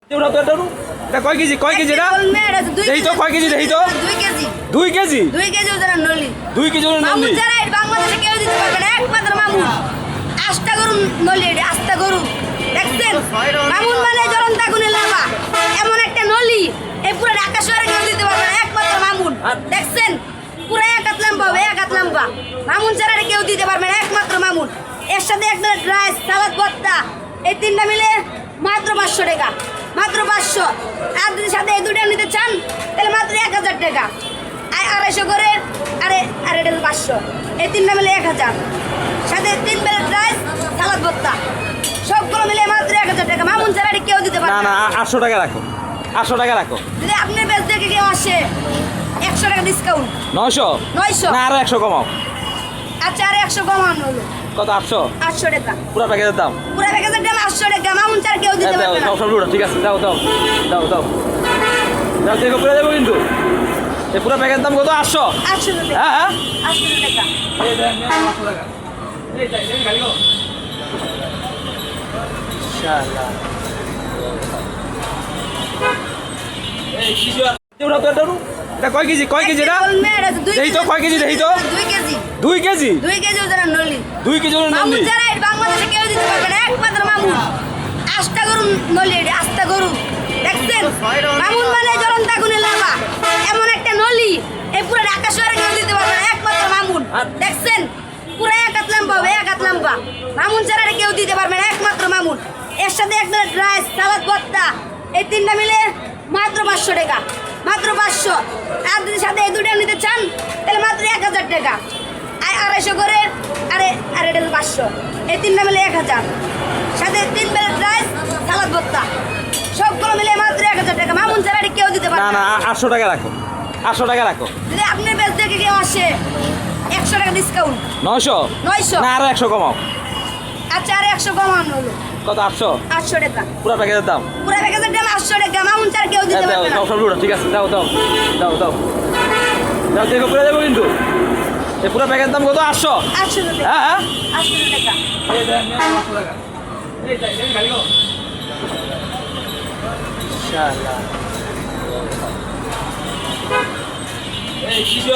কয় কেজি এটা দেই তো কয় কেজি দেই তো 2 কেজি 2 কেজি ওজনের নলি 2 কেজি ওজনের মামুন নলি ছাড়া এই বাংলাদেশে কেউ দিতে পারবে না একমাত্র মামুন আস্তা গরু নলি এটা আস্তা গরু দেখছেন মামুন মানে জ্বলন্ত আগুনে লাভা এমন একটা নলি এই পুরো ঢাকা শহরে কেউ দিতে পারবে না একমাত্র মামুন দেখছেন পুরো এক হাত লম্বা মামুন ছাড়া এটা কেউ দিতে পারবে না একমাত্র মামুন এর সাথে একটা রাইস সালাদ ভর্তা এই তিনটা মিলে মাত্র 500 টাকা মাত্র 500 আর যদি সাথে এই দুটো নিতে চান তাহলে মাত্র 1000 টাকা আর 250 করে আর এটা 500 এই তিনটা মিলে 1000 সাথে 3 প্লেট রাইস সালাদ ভর্তা সবগুলো মিলে মাত্র 1000 টাকা মামুন ছাড়া এটা কেউ দিতে পারবে না না 800 টাকা রাখো 800 টাকা রাখো যদি আপনি বেশ দেখে কেউ আসে 100 টাকা ডিসকাউন্ট 900 না আর 100 কমাও আচ্ছা আর 100 কমানো হলো কত 800 টাকা পুরো প্যাকেজের দাম পুরো প্যাকেজের দাম 800 টাকা মামুন ছাড়া কেউ দিতে পারবে না সব ঠিক আছে দাও দেখো পুরো দেবো কিন্তু এই পুরো প্যাকেজের দাম কত 800 800 টাকা হ্যাঁ 800 টাকা এই দেন 800 টাকা এই গাড়ি গো ইনশাআল্লাহ এই কিছু এটা কয় কেজি এটা দেই তো কয় কেজি দেই তো 2 কেজি 2 কেজি ওজনের নলি 2 কেজি ওজনের মামুন নলি ছাড়া এই বাংলাদেশে কেউ দিতে পারবে না একমাত্র মামুন আস্তা গরু নলি এটা আস্তা গরু দেখছেন মামুন মানে জ্বলন্ত আগুনে লাভা এমন একটা নলি এই পুরো ঢাকা শহরে কেউ দিতে পারবে না একমাত্র মামুন দেখছেন পুরো এক হাত লম্বা মামুন ছাড়া এটা কেউ দিতে পারবে না একমাত্র মামুন এর সাথে একটা রাইস সালাদ ভর্তা এই তিনটা মিলে মাত্র 500 টাকা মাত্র 500 আর যদি সাথে এই দুটো নিতে চান তাহলে মাত্র 1000 টাকা আর 250 করে আর এটা 500 এই তিনটা মিলে 1000 সাথে 3 প্লেট রাইস সালাদ ভর্তা সবগুলো মিলে মাত্র 1000 টাকা মামুন ছাড়া এটা কেউ দিতে পারবে না না 800 টাকা রাখো 800 টাকা রাখো যদি আপনি বেশ দেখে কেউ আসে 100 টাকা ডিসকাউন্ট 900 না আর 100 কমাও আচ্ছা আর 100 কমানো হলো কত 800 টাকা পুরো প্যাকেজের দাম পুরো প্যাকেজের দাম 800 টাকা মামুন ছাড়া কেউ দিতে পারবে না সব ঠিক আছে দাও দেখো পুরো দেবো কিন্তু এই পুরো প্যাকেজের দাম কত 800 800 টাকা হ্যাঁ 800 টাকা এই দেন 800 টাকা এই গাড়ি গো ইনশাআল্লাহ এই কিছু